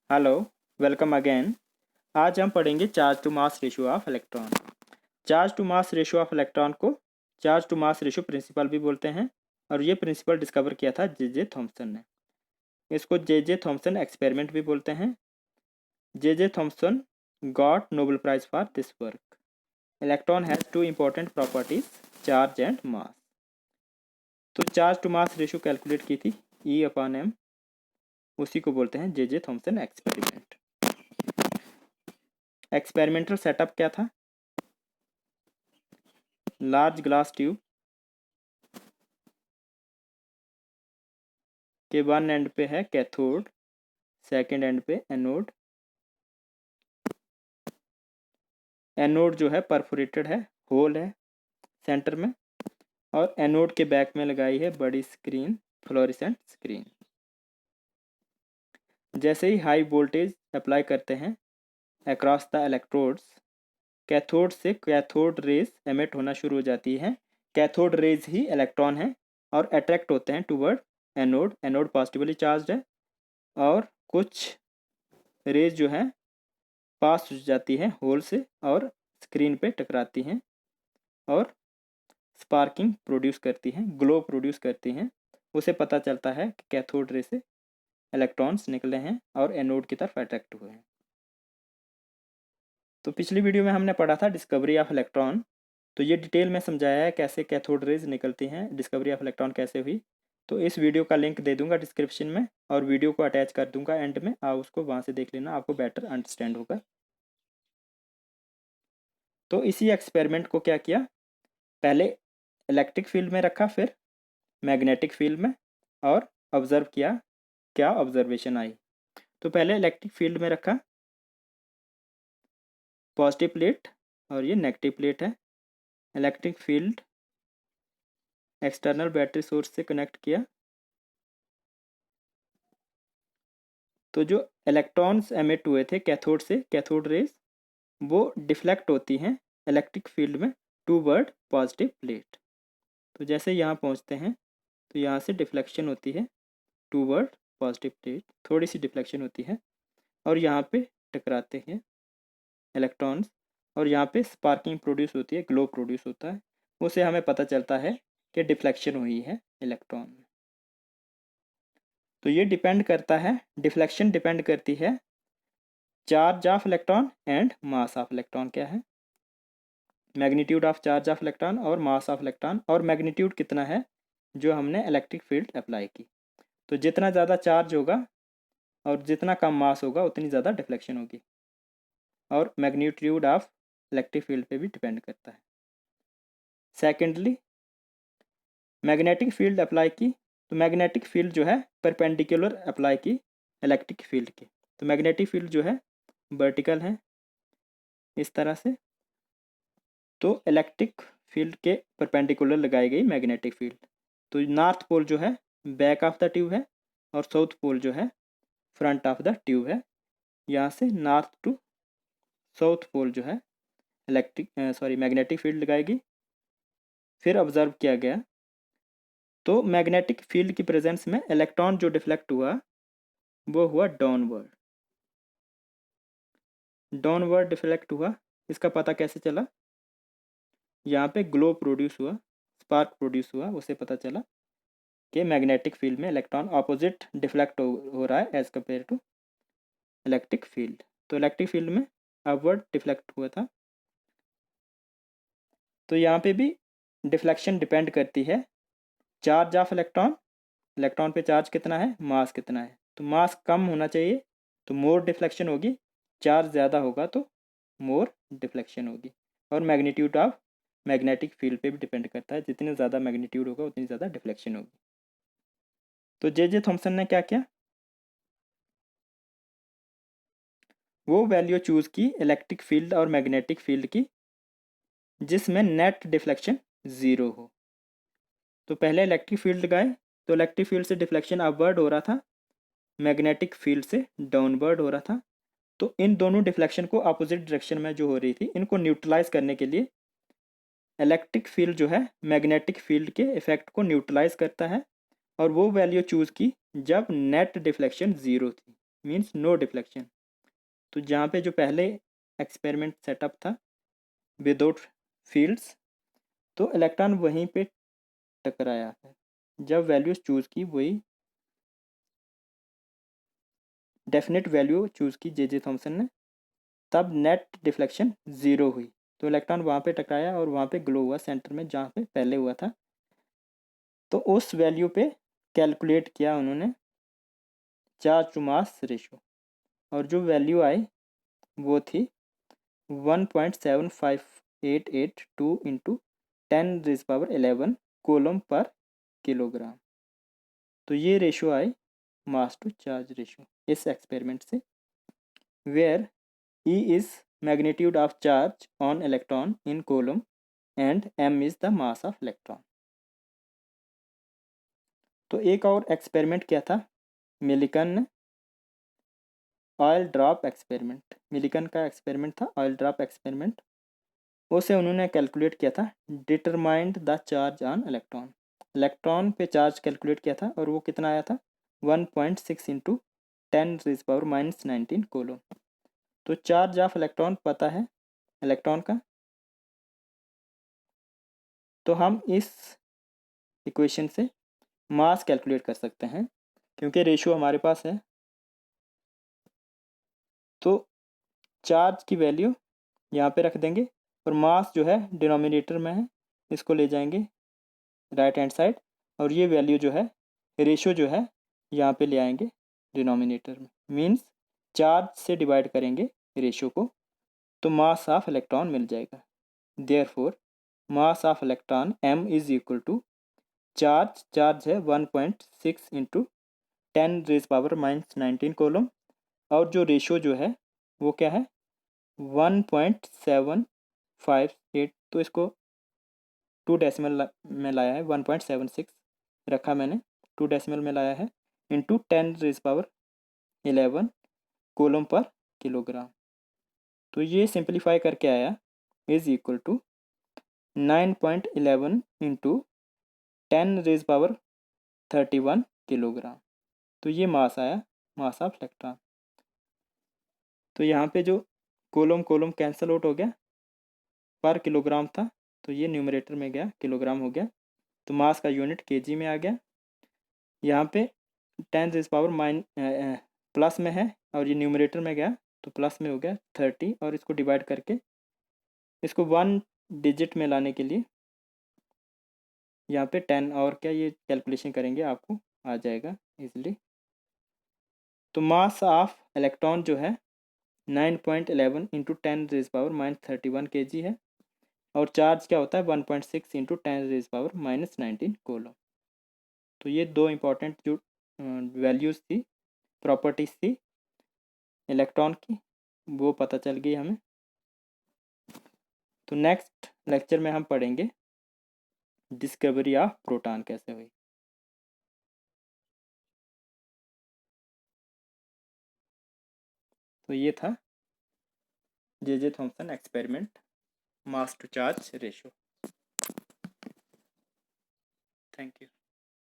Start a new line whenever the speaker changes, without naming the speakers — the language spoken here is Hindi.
Hello, welcome again. आज हम पढ़ेंगे charge to mass ratio of electron. Charge to mass ratio of electron को charge to mass ratio principle भी बोलते हैं और ये प्रिंसिपल डिस्कवर किया था जे थॉमसन ने। इसको जे थॉमसन एक्सपेरिमेंट भी बोलते हैं। J Thomson got Nobel prize for this work. Electron has two important properties, charge and mass. तो charge to mass ratio calculate की थी E/m, उसी को बोलते हैं J Thomson experiment. Experimental setup क्या था? लार्ज ग्लास ट्यूब के वन एंड पे है कैथोड, सेकंड एंड पे एनोड। एनोड जो है परफोरेटेड है, होल है सेंटर में, और एनोड के बैक में लगाई है बड़ी स्क्रीन, फ्लोरेसेंट स्क्रीन। जैसे ही हाई वोल्टेज अप्लाई करते हैं अक्रॉस द इलेक्ट्रोड्स, कैथोड से कैथोड रेज एमिट होना शुरू हो जाती है। कैथोड रेज ही इलेक्ट्रॉन है और अट्रैक्ट होते हैं toward anode. Anode positively charge है और कुछ रेज जो है पास हो जाती है होल से और स्क्रीन पे टकराती हैं और स्पार्किंग प्रोड्यूस करती हैं, ग्लो प्रोड्यूस करती हैं। उसे पता चलता है कि कैथोड रे से इलेक्ट्रॉन्स निकले हैं और एनोड की तरफ अट्रैक्ट हुए हैं। तो पिछली वीडियो में हमने पढ़ा था डिस्कवरी ऑफ इलेक्ट्रॉन। तो ये डिटेल में समझाया है कैसे कैथोड रेज निकलती हैं, डिस्कवरी ऑफ इलेक्ट्रॉन कैसे हुई। तो इस वीडियो का लिंक दे दूंगा डिस्क्रिप्शन में और वीडियो को अटैच कर दूंगा एंड में, आप उसको वहाँ से देख लेना, आपको बेटर अंडरस्टैंड होगा। तो इसी एक्सपेरिमेंट को क्या किया, पहले इलेक्ट्रिक फील्ड में रखा, फिर मैग्नेटिक फील्ड में, और ऑब्जर्व किया क्या ऑब्जर्वेशन आई। तो पहले इलेक्ट्रिक फील्ड में रखा, पॉजिटिव प्लेट और ये नेगेटिव प्लेट है। Electric field external battery source से कनेक्ट किया। तो जो इलेक्ट्रॉन्स एमिट हुए थे कैथोड से, कैथोड रेज, वो डिफ्लेक्ट होती हैं इलेक्ट्रिक फील्ड में टूवर्ड पॉजिटिव प्लेट। तो जैसे यहाँ पहुँचते हैं तो यहाँ से डिफ्लेक्शन होती है टूवर्ड पॉजिटिव प्लेट, थोड़ी सी डिफ्लेक्शन होती है और यहाँ पे टकराते हैं इलेक्ट्रॉन्स और यहाँ पे स्पार्किंग प्रोड्यूस होती है, ग्लो प्रोड्यूस होता है। उसे हमें पता चलता है कि डिफ्लेक्शन हुई है इलेक्ट्रॉन में। तो ये डिपेंड करता है, डिफ्लेक्शन डिपेंड करती है charge of electron and mass of electron क्या है, magnitude of charge of electron और मास ऑफ इलेक्ट्रॉन, और मैग्नीट्यूड कितना है जो हमने इलेक्ट्रिक फील्ड अप्लाई की। तो जितना ज़्यादा चार्ज होगा और जितना कम मास होगा उतनी ज़्यादा डिफ्लेक्शन होगी, और मैग्नीट्यूड ऑफ इलेक्ट्रिक फील्ड पे भी डिपेंड करता है। सेकेंडली, मैग्नेटिक फील्ड अप्लाई की, तो मैग्नेटिक फील्ड जो है परपेंडिकुलर अप्लाई की इलेक्ट्रिक फील्ड के। तो मैग्नेटिक फील्ड जो है वर्टिकल है इस तरह से। तो इलेक्ट्रिक फील्ड के परपेंडिकुलर लगाई गई मैग्नेटिक फील्ड। तो नॉर्थ पोल जो है बैक ऑफ द ट्यूब है और साउथ पोल जो है फ्रंट ऑफ द ट्यूब है। यहाँ से नॉर्थ टू साउथ पोल जो है मैग्नेटिक फील्ड लगाएगी। फिर ऑब्जर्व किया गया तो मैग्नेटिक फील्ड की प्रेजेंस में इलेक्ट्रॉन जो डिफ्लेक्ट हुआ वो हुआ डाउनवर्ड। डाउनवर्ड डिफ्लेक्ट हुआ, इसका पता कैसे चला, यहाँ पे ग्लो प्रोड्यूस हुआ, स्पार्क प्रोड्यूस हुआ, उसे पता चला कि मैग्नेटिक फील्ड में इलेक्ट्रॉन ऑपोजिट डिफ्लेक्ट हो रहा है as compare to electric field. तो इलेक्ट्रिक फील्ड में अपवर्ड डिफ्लेक्ट हुआ था। तो यहाँ पे भी डिफ्लेक्शन डिपेंड करती है चार्ज ऑफ इलेक्ट्रॉन, इलेक्ट्रॉन पे चार्ज कितना है, मास कितना है। तो मास कम होना चाहिए तो मोर डिफ्लेक्शन होगी, चार्ज ज़्यादा होगा तो मोर डिफ्लेक्शन होगी। और मैग्नीट्यूड ऑफ मैग्नेटिक फील्ड पे भी डिपेंड करता है, जितने ज़्यादा मैग्नीट्यूड होगा उतनी ज़्यादा डिफ्लेक्शन होगी। तो जे थॉमसन ने क्या किया, वो वैल्यू चूज़ की इलेक्ट्रिक फील्ड और मैग्नेटिक फील्ड की जिसमें नेट डिफ्लेक्शन ज़ीरो हो। तो पहले इलेक्ट्रिक फील्ड लगाए तो इलेक्ट्रिक फील्ड से डिफ्लेक्शन अपवर्ड हो रहा था, मैग्नेटिक फील्ड से डाउनवर्ड हो रहा था। तो इन दोनों डिफ्लेक्शन को अपोजिट डायरेक्शन में जो हो रही थी, इनको न्यूट्रलाइज करने के लिए इलेक्ट्रिक फील्ड जो है मैग्नेटिक फील्ड के इफेक्ट को न्यूट्रलाइज करता है, और वो वैल्यू चूज़ की जब नेट डिफ्लेक्शन ज़ीरो थी। Means no deflection. तो जहाँ पे जो पहले एक्सपेरिमेंट सेटअप था विदाउट फील्ड्स, तो इलेक्ट्रॉन वहीं पे टकराया है। जब वैल्यूज चूज़ की वही डेफिनेट वैल्यू चूज़ की जे थॉमसन ने, तब नेट डिफ्लेक्शन 0 हुई। तो इलेक्ट्रॉन वहाँ पे टकराया और वहाँ पे ग्लो हुआ सेंटर में जहाँ पे पहले हुआ था। तो उस वैल्यू पे कैलकुलेट किया उन्होंने चार्ज टू मास रेशो, और जो वैल्यू आई वो थी 1.7582 इंटू 10⁻11 कोलम पर किलोग्राम। तो ये रेशो आई मास टू चार्ज रेशो इस एक्सपेरिमेंट से, where E is magnitude of charge on electron in coulomb and m is the mass of electron। तो एक और एक्सपेरिमेंट किया था मिलिकन ने, ऑयल ड्रॉप एक्सपेरिमेंट। मिलिकन का एक्सपेरिमेंट था ऑयल ड्रॉप एक्सपेरिमेंट। उसे उन्होंने कैलकुलेट किया था, determined the charge on electron. Electron पे चार्ज कैलकुलेट किया था और वो कितना आया था 1.6 इंटू 10⁻19 कोलोम। तो चार्ज ऑफ इलेक्ट्रॉन पता है इलेक्ट्रॉन का, तो हम इस इक्वेशन से मास कैलकुलेट कर सकते हैं क्योंकि रेशियो हमारे पास है। तो चार्ज की वैल्यू यहाँ पे रख देंगे और मास जो है डिनोमिनेटर में है, इसको ले जाएंगे राइट हैंड साइड, और ये वैल्यू जो है रेशियो जो है यहाँ पे ले आएंगे डिनोमिनेटर में। मीन्स चार्ज से डिवाइड करेंगे रेशियो को, तो मास ऑफ इलेक्ट्रॉन मिल जाएगा। Therefore mass of electron m is equal to charge है 1.6 इंटू 10⁻19 कोलम, और जो रेशियो जो है वो क्या है 1.758। तो इसको 2 डेसिमल में लाया है, 1.76 रखा मैंने, 2 डेसिमल में लाया है, इंटू 10⁻11 कोलम पर किलोग्राम। तो ये सिंप्लीफाई करके आया is equal to 9.11 into 10⁻31 kilogram. तो ये मास आया, मास ऑफ इलेक्ट्रॉन। तो यहाँ पे जो कोलम कोलम कैंसल आउट हो गया, पर किलोग्राम था तो ये न्यूमरेटर में गया, किलोग्राम हो गया। तो मास का यूनिट केजी में आ गया। यहाँ पे 10⁻⁻ प्लस में है और ये न्यूमरेटर में गया तो प्लस में हो गया 30, और इसको डिवाइड करके इसको 1 डिजिट में लाने के लिए यहाँ पे 10 और क्या ये कैलकुलेशन करेंगे आपको आ जाएगा इजीली। तो मास ऑफ इलेक्ट्रॉन जो है 9.11 इंटू 10⁻31 kg है, और चार्ज क्या होता है 1.6 इंटू 10⁻19 कोलम। तो ये दो इंपॉर्टेंट जो वैल्यूज़ थी, प्रॉपर्टीज़ थी इलेक्ट्रॉन की, वो पता चल गई हमें। तो नेक्स्ट लेक्चर में हम पढ़ेंगे डिस्कवरी ऑफ प्रोटॉन कैसे हुई। तो ये था J Thomson experiment, mass to charge ratio. Thank you.